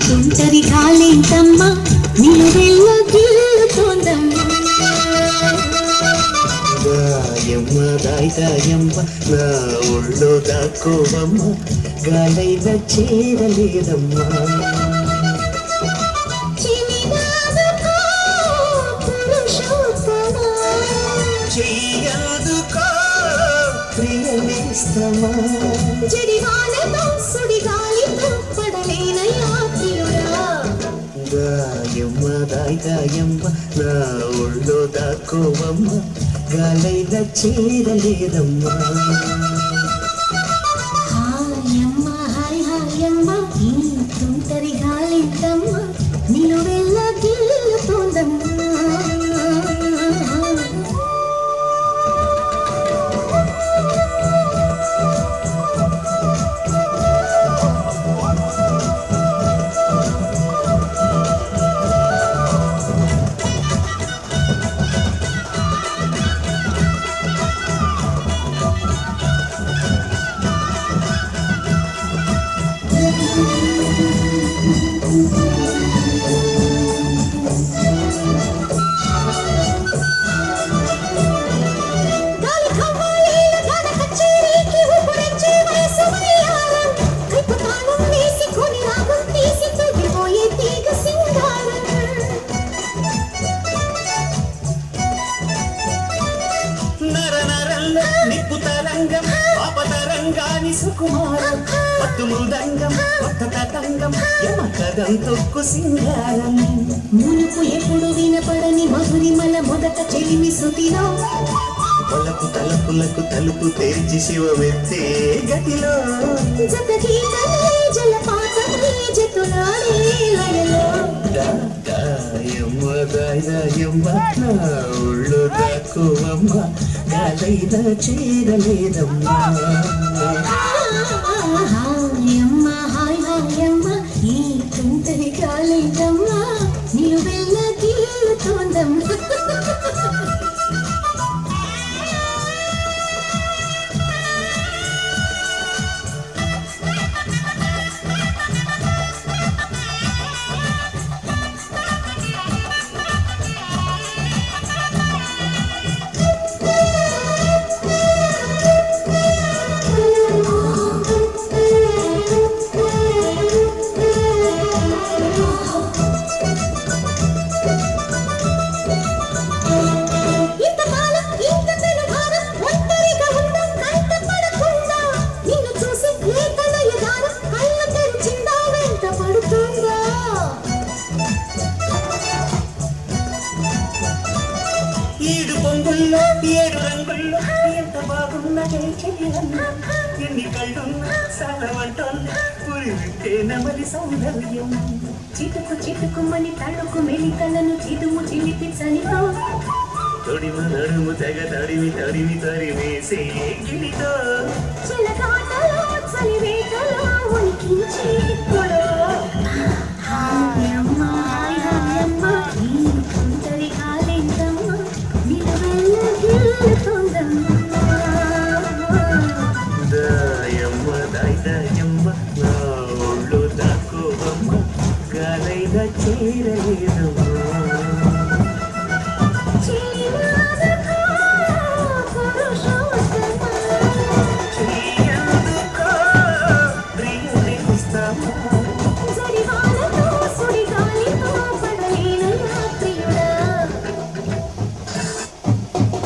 తుంటరి కాలేంటమ్మ నిలువెల్ల గిల్లుతోందమ్మ దాయమ్మ దాయమ్మ నా ఒళ్ళో దాక్కోవమ్మ గాలైన చేరలేదమ్మా చెయ్యాదుకో ప్రియనేస్తమా జడివానతో సుడిగాలితో పడలేనయ్యా ప్రియుడా దాయమ్మ దాయమ్మ నా ఒళ్ళో దాక్కోవమ్మ గాలైన చేరలేదమ్మా హాయమ్మ హాయ్ హాయమ్మ ఈ తుంటరి గాలింటమ్మ నిలువెల్ల గిల్లుతోందమ్మ నిప్పు తరంగం పాపతరంగాని సుకుమారం పట్టు మృదంగం కొత్త తతంగం యమకదం తొక్కు సింగారం మునుపు ఎప్పుడు వినపడని మధురిమల మొదట చెలిమి శృతిలో పలకు తలుపులకు తలుపు తెరిచి శివమెత్తే గతిలో జత గీతలే జలపాతమే జతులాడే లయలో దాయమ్మ దాయమ్మ నా ఒళ్ళు దాక్కువమ్మ గాలైన చేరలేదమ్మా హాయమ్మ హాయ్ హాయమ్మ ఈ తుంటరి కాలేదమ్మ నిలువెల్ల గిల్లుతోందమ్మ ఏడు పొంగుల్లో ఏడు రంగుల్లో ఎంత బాగున్నదే చెయ్యన్నా ఎన్ని కళ్ళున్నా సాలవంటోన్నా పురివింటే నమలి సౌందర్యం చిటుకు చిటుకుమని తడుకు మెలికలను చిదుము చిలిపి చలితో తొడిమ నడుము తెగ తడిమి తడిమి తరిమేసే గిలితో చిలకాటలో చలివేటలో ఉనికించే హాయమ్మ హాయ్ హాయమ్మ ఈ తుంటరి కాలేంటమ్మ నిలువెల్ల గిల్లుతోందమ్మ దాయమ్మ దాయమ్మ